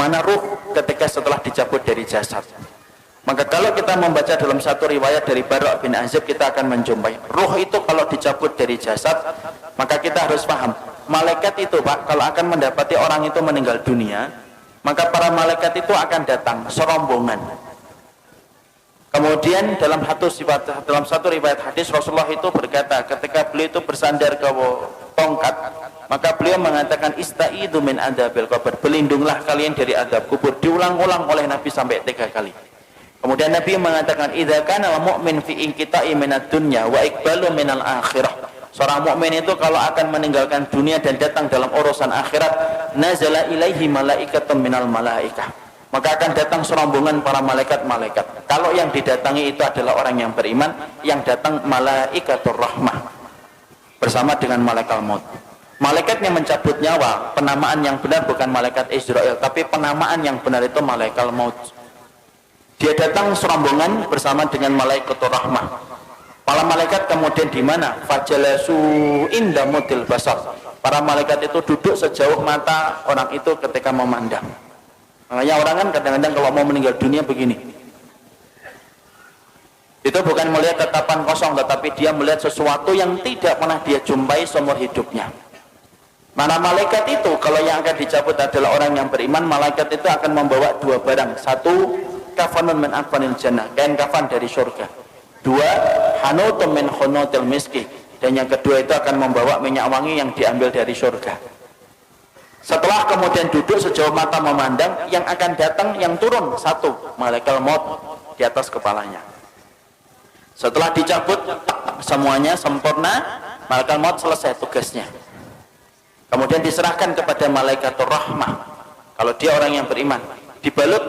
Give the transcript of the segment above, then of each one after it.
bagaimana ruh ketika setelah dicabut dari jasad. Maka kalau kita membaca dalam satu riwayat dari Bara' bin Azib, kita akan menjumpai ruh itu kalau dicabut dari jasad, maka kita harus paham, malaikat itu Pak, kalau akan mendapati orang itu meninggal dunia, maka para malaikat itu akan datang serombongan. Kemudian dalam satu riwayat hadis, Rasulullah itu berkata ketika beliau itu bersandar ke tongkat, maka beliau mengatakan istaidu min adzabil qabr, berlindunglah kalian dari azab kubur. Diulang-ulang oleh Nabi sampai 3 kali. Kemudian Nabi mengatakan idza kana al-mu'min fi inqita'i minad dunya wa iqbalu minal akhirah. Seorang mukmin itu kalau akan meninggalkan dunia dan datang dalam urusan akhirat, nazala ilaihi malaikatun minal malaikah, maka akan datang serombongan para malaikat-malaikat. Kalau yang didatangi itu adalah orang yang beriman, yang datang malaikatur rahmah bersama dengan malaikat maut. Malaikatnya mencabut nyawa, penamaan yang benar bukan malaikat Israel, tapi penamaan yang benar itu malaikat maut. Dia datang serombongan bersama dengan malaikatur rahmah. Para malaikat kemudian di mana? Fajalasu inda mudil basar. Para malaikat itu duduk sejauh mata orang itu ketika memandang. Makanya orang kan kadang-kadang kalau mau meninggal dunia begini. Itu bukan melihat tatapan kosong, tetapi dia melihat sesuatu yang tidak pernah dia jumpai seumur hidupnya. Mana malaikat itu kalau yang akan dicabut adalah orang yang beriman, malaikat itu akan membawa 2 barang. 1, kafanun min akfanil jannah, kain kafan dari surga. 2, hanutun min khunutil miski, dan yang kedua itu akan membawa minyak wangi yang diambil dari surga. Setelah kemudian duduk sejauh mata memandang, yang akan datang, yang turun 1, malaikat maut di atas kepalanya. Setelah dicabut semuanya sempurna, malaikat maut selesai tugasnya. Kemudian diserahkan kepada malaikatur rahmah. Kalau dia orang yang beriman, dibalut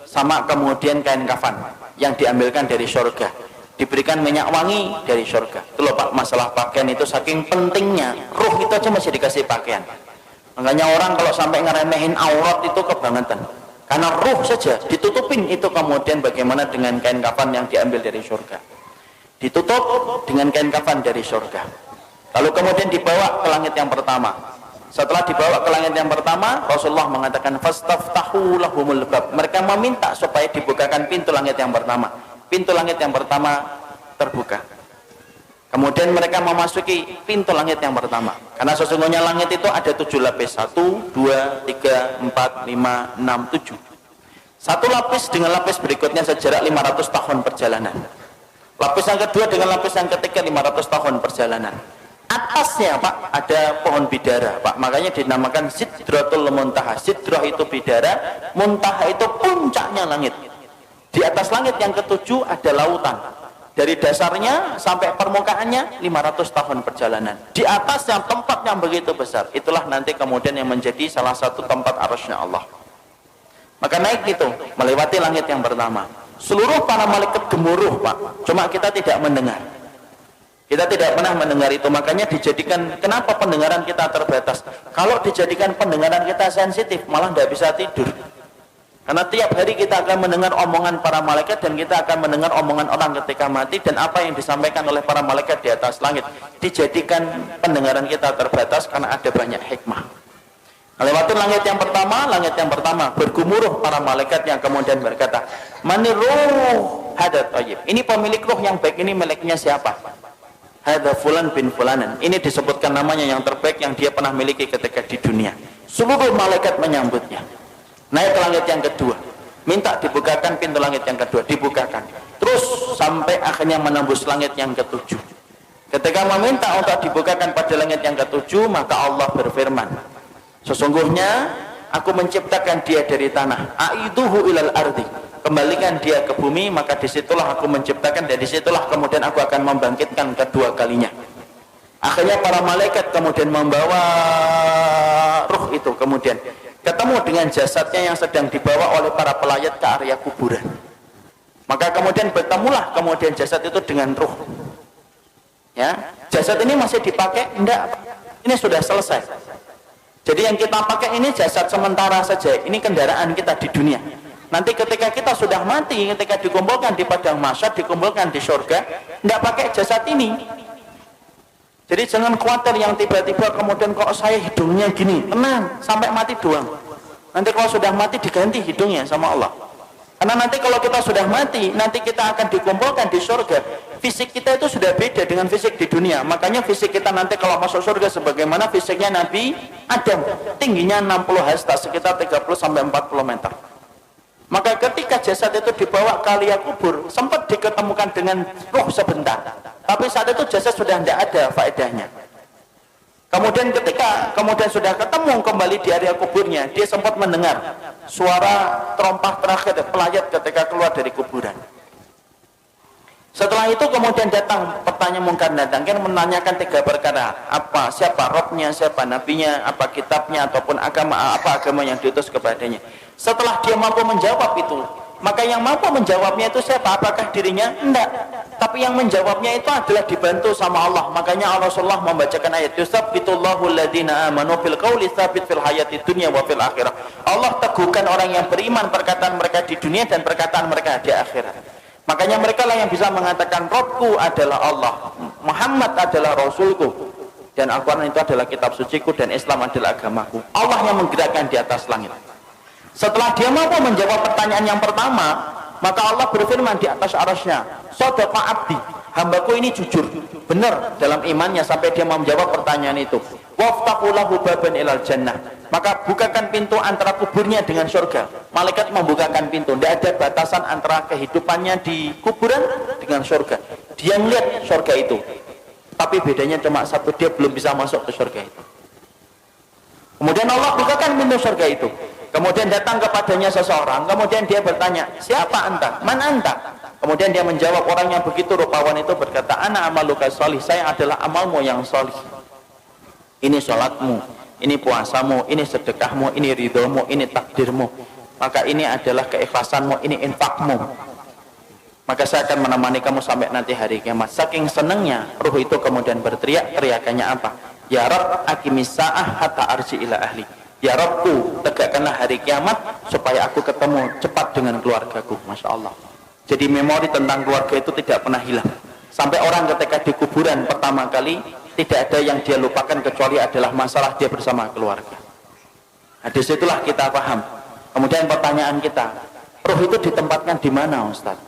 sama kemudian kain kafan yang diambilkan dari surga, diberikan minyak wangi dari surga. Itu loh Pak, masalah pakaian itu saking pentingnya. Ruh itu aja masih dikasih pakaian. Makanya orang kalau sampai ngeremehin aurat itu kebangetan, karena ruh saja ditutupin. Itu kemudian bagaimana dengan kain kafan yang diambil dari surga, ditutup dengan kain kafan dari surga. Lalu kemudian dibawa ke langit yang pertama. Setelah dibawa ke langit yang pertama, Rasulullah mengatakan fastaftahu lahumul bab, mereka meminta supaya dibukakan pintu langit yang pertama. Pintu langit yang pertama terbuka. Kemudian mereka memasuki pintu langit yang pertama, karena sesungguhnya langit itu ada 7 lapis. 1, 2, 3, 4, 5, 6, 7. Satu lapis dengan lapis berikutnya sejarak 500 tahun perjalanan. Lapis yang kedua dengan lapis yang ketiga 500 tahun perjalanan. Atasnya Pak ada pohon bidara Pak, makanya dinamakan Sidratul Muntaha. Sidrah itu bidara, Muntaha itu puncaknya langit. Di atas langit yang ketujuh ada lautan. Dari dasarnya sampai permukaannya 500 tahun perjalanan. Di atas yang tempat yang begitu besar, itulah nanti kemudian yang menjadi salah satu tempat arasnya Allah. Maka naik itu melewati langit yang pertama. Seluruh para malaikat gemuruh Pak, cuma kita tidak mendengar. Kita tidak pernah mendengar itu. Makanya dijadikan, kenapa pendengaran kita terbatas? Kalau dijadikan pendengaran kita sensitif, malah tidak bisa tidur. Karena tiap hari kita akan mendengar omongan para malaikat, dan kita akan mendengar omongan orang ketika mati, dan apa yang disampaikan oleh para malaikat di atas langit. Dijadikan pendengaran kita terbatas karena ada banyak hikmah. Lewati langit yang pertama bergumuruh para malaikat yang kemudian berkata, maniruh hadat tayyib. Ini pemilik ruh yang baik, ini miliknya siapa? Hadza fulan bin fulanan. Ini disebutkan namanya yang terbaik yang dia pernah miliki ketika di dunia. Seluruh malaikat menyambutnya. Naik ke langit yang kedua, minta dibukakan pintu langit yang kedua, dibukakan. Terus sampai akhirnya menembus langit yang ketujuh. Ketika meminta untuk dibukakan pada langit yang ketujuh, maka Allah berfirman, sesungguhnya aku menciptakan dia dari tanah, aiduhu ilal ardi, kembalikan dia ke bumi, maka disitulah aku menciptakan, dan disitulah kemudian aku akan membangkitkan kedua kalinya. Akhirnya para malaikat kemudian membawa ruh itu, kemudian ketemu dengan jasadnya yang sedang dibawa oleh para pelayat ke area kuburan. Maka kemudian bertemulah kemudian jasad itu dengan ruh. Ya, jasad ini masih dipakai? Enggak, ini sudah selesai. Jadi yang kita pakai ini jasad sementara saja, ini kendaraan kita di dunia. Nanti ketika kita sudah mati, ketika dikumpulkan di padang mahsyar, dikumpulkan di surga, tidak pakai jasad ini. Jadi jangan khawatir yang tiba-tiba kemudian kok saya hidungnya gini, tenang, sampai mati doang. Nanti kalau sudah mati diganti hidungnya sama Allah. Karena nanti kalau kita sudah mati, nanti kita akan dikumpulkan di surga. Fisik kita itu sudah beda dengan fisik di dunia. Makanya fisik kita nanti kalau masuk surga sebagaimana fisiknya Nabi Adam. Tingginya 60 hasta, sekitar 30-40 meter. Maka ketika jasad itu dibawa ke liang kubur, sempat diketemukan dengan ruh sebentar. Tapi saat itu jasad sudah tidak ada faedahnya. Kemudian ketika sudah ketemu kembali di area kuburnya, dia sempat mendengar suara terompah terakhir pelayat ketika keluar dari kuburan. Setelah itu kemudian datang pertanyaan mungkar datang, kan menanyakan 3 perkara. Siapa Robnya, siapa nabinya, apa kitabnya, ataupun apa agama yang diutus kepadanya. Setelah dia mampu menjawab itu, maka yang mampu menjawabnya itu siapa? Apakah dirinya? Enggak. Tapi yang menjawabnya itu adalah dibantu sama Allah. Makanya Rasulullah membacakan ayat yusabbitullahu alladhina amanu fil qawli tsabit fil hayati dunya wa fil akhirah. Allah teguhkan orang yang beriman perkataan mereka di dunia dan perkataan mereka di akhirat. Makanya mereka lah yang bisa mengatakan Rabbku adalah Allah, Muhammad adalah Rasulku, dan Al-Quran itu adalah kitab suciku, dan Islam adalah agamaku. Allah yang menggerakkan di atas langit. Setelah dia mampu menjawab pertanyaan yang pertama, maka Allah berfirman di atas arasnya, Shadaqa abdi, hambaku ini jujur, benar dalam imannya sampai dia mau menjawab pertanyaan itu. Waftahu lahu baban ilal jannah, maka bukakan pintu antara kuburnya dengan surga. Malaikat membukakan pintu, tidak ada batasan antara kehidupannya di kuburan dengan surga. Dia melihat surga itu, tapi bedanya cuma satu, dia belum bisa masuk ke surga itu. Kemudian Allah bukakan pintu surga itu. Kemudian datang kepadanya seseorang, kemudian dia bertanya, siapa anta? Man anta? Kemudian dia menjawab, orang yang begitu rupawan itu berkata, ana amaluka sholih, saya adalah amalmu yang sholih. Ini sholatmu, ini puasamu, ini sedekahmu, ini ridhomu, ini takdirmu. Maka ini adalah keikhlasanmu, ini infakmu. Maka saya akan menemani kamu sampai nanti hari kiamat. Saking senangnya, ruh itu kemudian berteriak, teriakannya apa? Ya Rabb, aqimis sa'ah hatta arji ila ahli. Ya Rabbku, tegakkanlah hari kiamat supaya aku ketemu cepat dengan keluargaku. Masya Allah. Jadi memori tentang keluarga itu tidak pernah hilang. Sampai orang ketika di kuburan pertama kali, tidak ada yang dia lupakan kecuali adalah masalah dia bersama keluarga. Nah, disitulah kita paham. Kemudian pertanyaan kita, ruh itu ditempatkan di mana, Ustaz?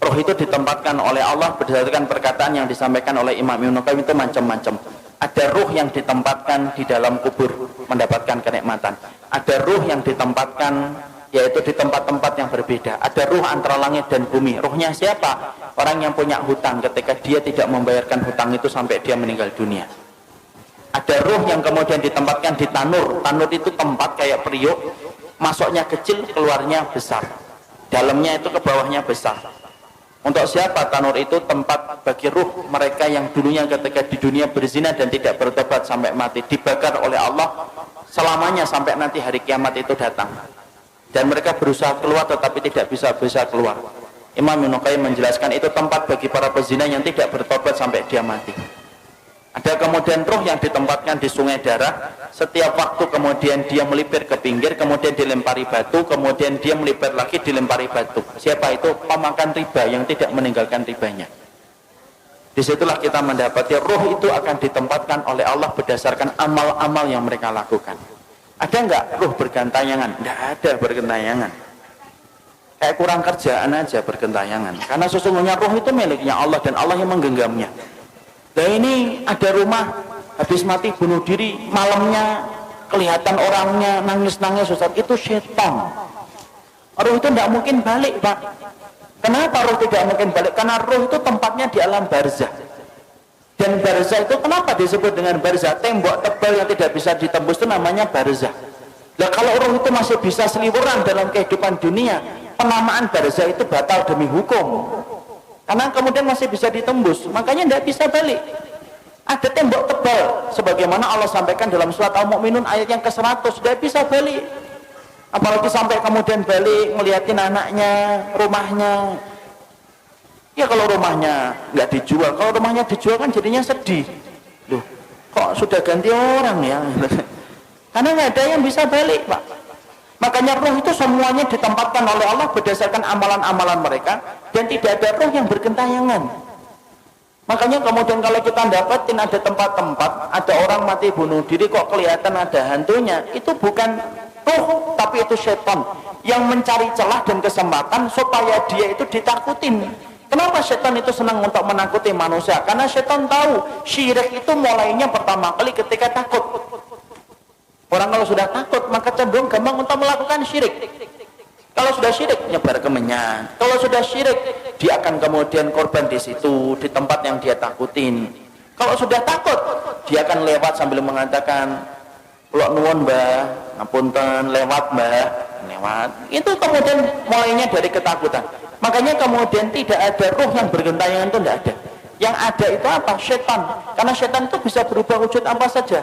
Ruh itu ditempatkan oleh Allah berdasarkan perkataan yang disampaikan oleh Imam Ibnu Qayyim itu macam-macam. Ada ruh yang ditempatkan di dalam kubur mendapatkan kenikmatan. Ada ruh yang ditempatkan yaitu di tempat-tempat yang berbeda. Ada ruh antara langit dan bumi. Ruhnya siapa? Orang yang punya hutang ketika dia tidak membayarkan hutang itu sampai dia meninggal dunia. Ada ruh yang kemudian ditempatkan di tanur. Tanur itu tempat kayak periuk, masuknya kecil, keluarnya besar. Dalamnya itu ke bawahnya besar. Untuk siapa tanur itu? Tempat bagi ruh mereka yang dulunya ketika di dunia berzina dan tidak bertobat sampai mati, dibakar oleh Allah selamanya sampai nanti hari kiamat itu datang. Dan mereka berusaha keluar tetapi tidak bisa keluar. Imam Ibnu Qayyim menjelaskan itu tempat bagi para pezina yang tidak bertobat sampai dia mati. Ada kemudian ruh yang ditempatkan di sungai darah. Setiap waktu kemudian dia melipir ke pinggir, kemudian dilempari batu, kemudian dia melipir lagi, dilempari batu. Siapa itu? Pemakan riba yang tidak meninggalkan ribanya. Disitulah kita mendapati ruh itu akan ditempatkan oleh Allah berdasarkan amal-amal yang mereka lakukan. Ada enggak ruh bergantayangan? Tidak ada bergantayangan. Kayak kurang kerjaan aja bergantayangan. Karena sesungguhnya ruh itu miliknya Allah dan Allah yang menggenggamnya. Nah ini ada rumah habis mati bunuh diri, malamnya kelihatan orangnya nangis-nangis, Ustaz, itu setan. Ruh itu tidak mungkin balik, Pak. Kenapa ruh tidak mungkin balik? Karena ruh itu tempatnya di alam barzah. Dan barzah itu kenapa disebut dengan barzah? Tembok tebal yang tidak bisa ditembus itu namanya barzah. Nah kalau ruh itu masih bisa seliweran dalam kehidupan dunia, penamaan barzah itu batal demi hukum. Karena kemudian masih bisa ditembus, makanya tidak bisa balik. Ada tembok tebal, sebagaimana Allah sampaikan dalam surat Al-Mu'minun ayat yang ke-100, tidak bisa balik. Apalagi sampai kemudian balik, ngeliatin anaknya, rumahnya. Ya kalau rumahnya nggak dijual, kalau rumahnya dijual kan jadinya sedih. Loh, kok sudah ganti orang ya? Karena nggak ada yang bisa balik, Pak. Makanya ruh itu semuanya ditempatkan oleh Allah berdasarkan amalan-amalan mereka, dan tidak ada ruh yang bergentayangan. Makanya kemudian kalau kita dapatin ada tempat-tempat, ada orang mati bunuh diri kok kelihatan ada hantunya, itu bukan roh, tapi itu setan yang mencari celah dan kesempatan supaya dia itu ditakutin. Kenapa setan itu senang untuk menakuti manusia? Karena setan tahu syirik itu mulainya pertama kali ketika takut. Orang kalau sudah takut maka cenderung gampang untuk melakukan syirik. Kalau sudah syirik nyebar kemenyan. Kalau sudah syirik dia akan kemudian korban di situ, di tempat yang dia takutin. Kalau sudah takut dia akan lewat sambil mengatakan, "Kula nuwun Mbah, ngapunten, lewat Mbah, lewat." Itu kemudian mulainya dari ketakutan. Makanya kemudian tidak ada ruh yang bergentayangan, itu tidak ada. Yang ada itu apa? Setan. Karena setan itu bisa berubah wujud apa saja.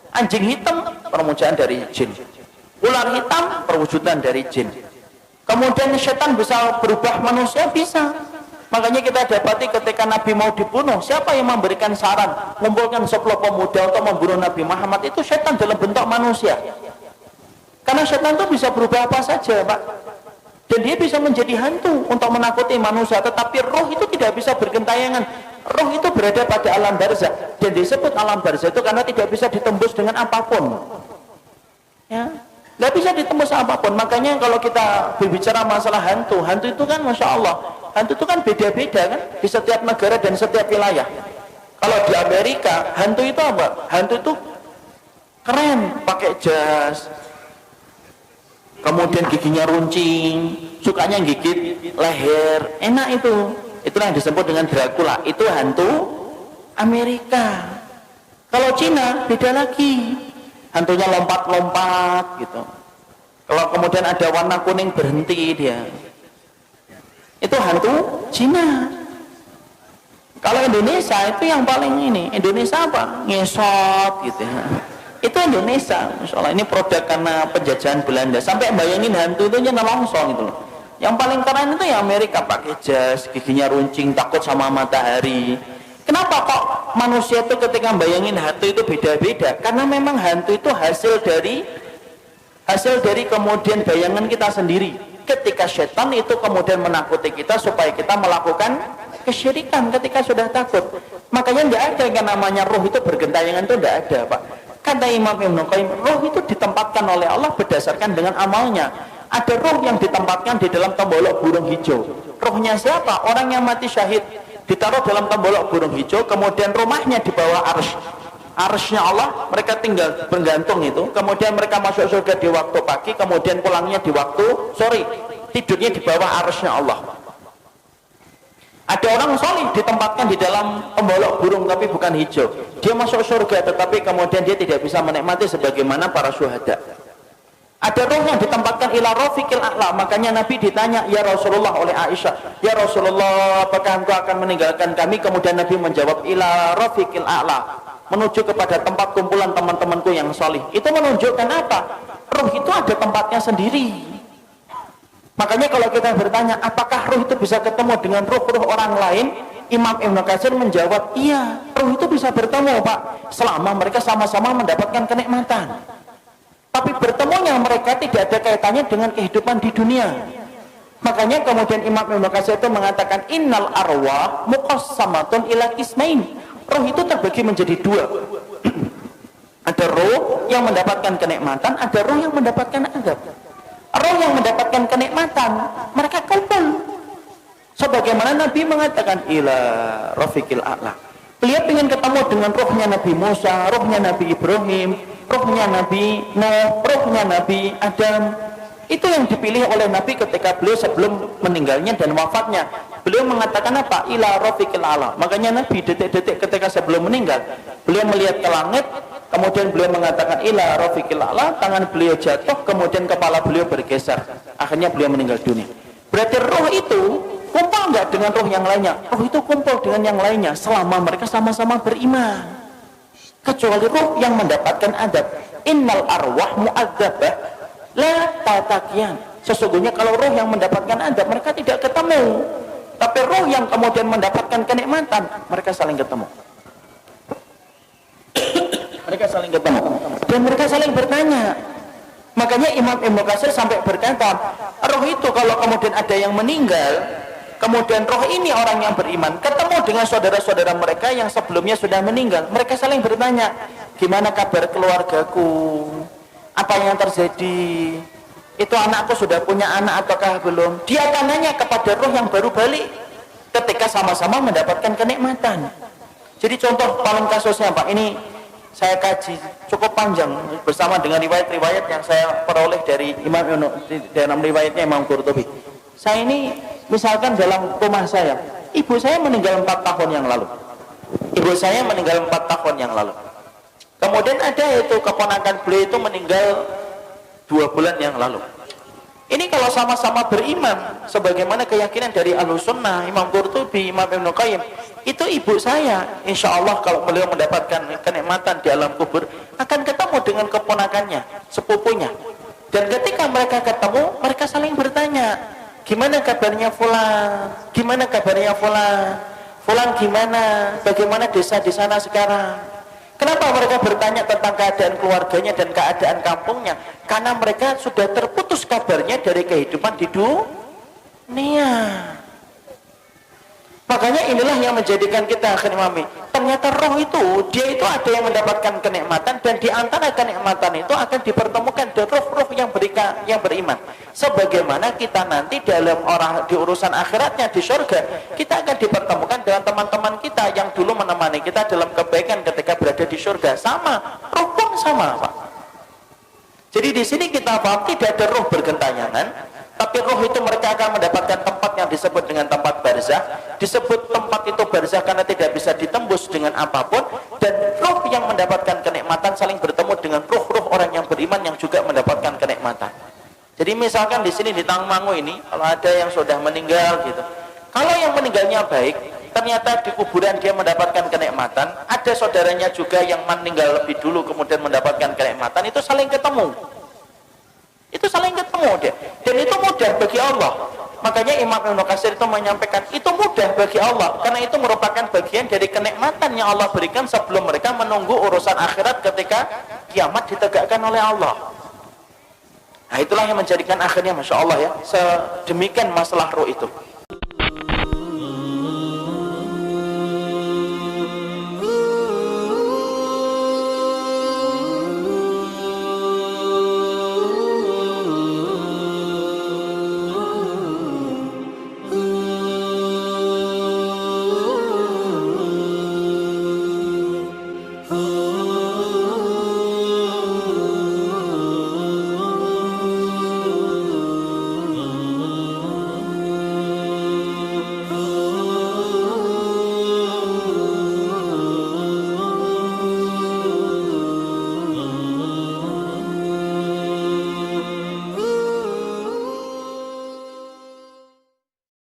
Anjing hitam permujaan dari jin, ular hitam perwujudan dari jin. Kemudian setan bisa berubah manusia, bisa. Makanya kita dapati ketika Nabi mau dibunuh, siapa yang memberikan saran mengumpulkan 10 pemuda untuk membunuh Nabi Muhammad? Itu setan dalam bentuk manusia. Karena setan itu bisa berubah apa saja, Pak. Dan dia bisa menjadi hantu untuk menakuti manusia. Tetapi roh itu tidak bisa bergentayangan. Roh itu berada pada alam barzah. Dan disebut alam barzah itu karena tidak bisa ditembus dengan apapun. Ya, nggak bisa ditembus apapun. Makanya kalau kita berbicara masalah hantu, hantu itu kan Masya Allah, hantu itu kan beda-beda kan di setiap negara dan setiap wilayah. Kalau di Amerika, hantu itu apa? Hantu itu keren, pakai jas, kemudian giginya runcing, sukanya gigit leher, enak itu. Itulah yang disebut dengan Dracula. Itu hantu Amerika. Kalau Cina beda lagi, hantunya lompat-lompat gitu. Kalau kemudian ada warna kuning berhenti dia, itu hantu Cina. Kalau Indonesia itu yang paling ini, Indonesia apa? Ngesot gitu ya. Itu Indonesia, Masya Allah. Ini produk karena penjajahan Belanda. Sampai bayangin hantu itu nyelongso gitu loh. Yang paling keren itu ya Amerika, pakai jas, giginya runcing, takut sama matahari. Kenapa kok manusia itu ketika bayangin hantu itu beda-beda? Karena memang hantu itu hasil dari kemudian bayangan kita sendiri. Ketika setan itu kemudian menakuti kita supaya kita melakukan kesyirikan ketika sudah takut. Makanya tidak ada yang namanya roh itu bergentayangan, itu tidak ada, Pak. Kata Imam Ibnu Qayyim, roh itu ditempatkan oleh Allah berdasarkan dengan amalnya. Ada roh yang ditempatkan di dalam tembolok burung hijau. Rohnya siapa? Orang yang mati syahid ditaruh dalam tembolok burung hijau, kemudian rumahnya di bawah arsy. Arsy-nya Allah, mereka tinggal bergantung itu. Kemudian mereka masuk surga di waktu pagi, kemudian pulangnya di waktu sore. Tidurnya di bawah arsy-nya Allah. Ada orang solih ditempatkan di dalam tembolok burung tapi bukan hijau. Dia masuk surga tetapi kemudian dia tidak bisa menikmati sebagaimana para syuhada. Ada roh yang ditempatkan ila rafiqil a'la. Makanya Nabi ditanya, ya Rasulullah, oleh Aisyah, ya Rasulullah, apakah engkau akan meninggalkan kami? Kemudian Nabi menjawab, ila rafiqil a'la, menuju kepada tempat kumpulan teman-temanku yang solih. Itu menunjukkan apa? Roh itu ada tempatnya sendiri. Makanya kalau kita bertanya, apakah roh itu bisa ketemu dengan roh-roh orang lain? Imam Ibnu Katsir menjawab, iya, roh itu bisa bertemu, Pak, selama mereka sama-sama mendapatkan kenikmatan. Tapi bertemunya mereka tidak ada kaitannya dengan kehidupan di dunia. Makanya kemudian Imam Ibnu Katsir itu mengatakan, innal arwah muqassamatun ila qismain. Roh itu terbagi menjadi dua. Ada roh yang mendapatkan kenikmatan, ada roh yang mendapatkan azab. Roh yang mendapatkan kenikmatan, mereka kumpul. Sebagaimana Nabi mengatakan, ila rafiqil a'la. Beliau ingin ketemu dengan rohnya Nabi Musa, rohnya Nabi Ibrahim, rohnya Nabi Nuh, rohnya Nabi Adam. Itu yang dipilih oleh Nabi ketika beliau sebelum meninggalnya dan wafatnya. Beliau mengatakan apa? Ila rafiqil a'la. Makanya Nabi detik-detik ketika sebelum meninggal, beliau melihat ke langit, kemudian beliau mengatakan ila rafiqil a'la, tangan beliau jatuh, kemudian kepala beliau bergeser. Akhirnya beliau meninggal dunia. Berarti roh itu kumpul enggak dengan roh yang lainnya? Roh itu kumpul dengan yang lainnya selama mereka sama-sama beriman. Kecuali roh yang mendapatkan adab. Innal arwah mu'adzabah la tatakian. Sesungguhnya kalau roh yang mendapatkan adab, mereka tidak ketemu. Tapi roh yang kemudian mendapatkan kenikmatan, mereka saling ketemu. Mereka saling ketemu. Dan mereka saling bertanya. Makanya Imam Ibnu Katsir sampai berkata, roh itu kalau kemudian ada yang meninggal, kemudian roh ini orang yang beriman ketemu dengan saudara-saudara mereka yang sebelumnya sudah meninggal, mereka saling bertanya, gimana kabar keluargaku? apa yang terjadi, itu anakku sudah punya anak ataukah belum. Dia akan nanya kepada roh yang baru balik ketika sama-sama mendapatkan kenikmatan. Jadi contoh paling kasusnya Pak, ini saya kaji cukup panjang bersama dengan riwayat-riwayat yang saya peroleh dari Imam dalam riwayatnya Imam Qurtubi. Saya ini misalkan dalam rumah saya, ibu saya meninggal 4 tahun yang lalu. Ibu saya meninggal 4 tahun yang lalu. Kemudian ada itu keponakan beliau itu meninggal 2 bulan yang lalu. Ini kalau sama-sama beriman sebagaimana keyakinan dari Ahlussunnah, Imam Qurtubi, Imam Ibnu Qayyim, itu ibu saya insya Allah kalau beliau mendapatkan kenikmatan di alam kubur akan ketemu dengan keponakannya, sepupunya. Dan ketika mereka ketemu, mereka saling bertanya, gimana kabarnya Fulan, gimana kabarnya Fulan, Fulan gimana, bagaimana desa di sana sekarang. Kenapa mereka bertanya tentang keadaan keluarganya dan keadaan kampungnya? Karena mereka sudah terputus kabarnya dari kehidupan di dunia. Makanya inilah yang menjadikan kita akhirnya ternyata roh itu, dia itu ada yang mendapatkan kenikmatan, dan di antara kenikmatan itu akan dipertemukan dengan roh-roh yang beriman. Sebagaimana kita nanti dalam di urusan akhiratnya di surga, kita akan dipertemukan dengan teman-teman kita yang dulu menemani kita dalam kebaikan ketika berada di surga. Sama, roh pun sama Pak. Jadi di sini kita paham tidak ada roh bergentayangan, tapi roh itu mereka akan mendapatkan tempat yang disebut dengan tempat barzah. Disebut tempat itu barzah karena tidak bisa ditembus dengan apapun, dan roh yang mendapatkan kenikmatan saling bertemu dengan roh-roh orang yang beriman yang juga mendapatkan kenikmatan. Jadi misalkan di sini di Tangmangu ini, kalau ada yang sudah meninggal gitu, kalau yang meninggalnya baik, ternyata di kuburan dia mendapatkan kenikmatan, ada saudaranya juga yang meninggal lebih dulu kemudian mendapatkan kenikmatan, itu saling ketemu. Itu saling ketemu dia, dan itu mudah bagi Allah. Makanya Imam Ibnu Katsir itu menyampaikan itu mudah bagi Allah karena itu merupakan bagian dari kenikmatan yang Allah berikan sebelum mereka menunggu urusan akhirat ketika kiamat ditegakkan oleh Allah. Nah itulah yang menjadikan akhirnya Masya Allah ya sedemikian masalah roh itu.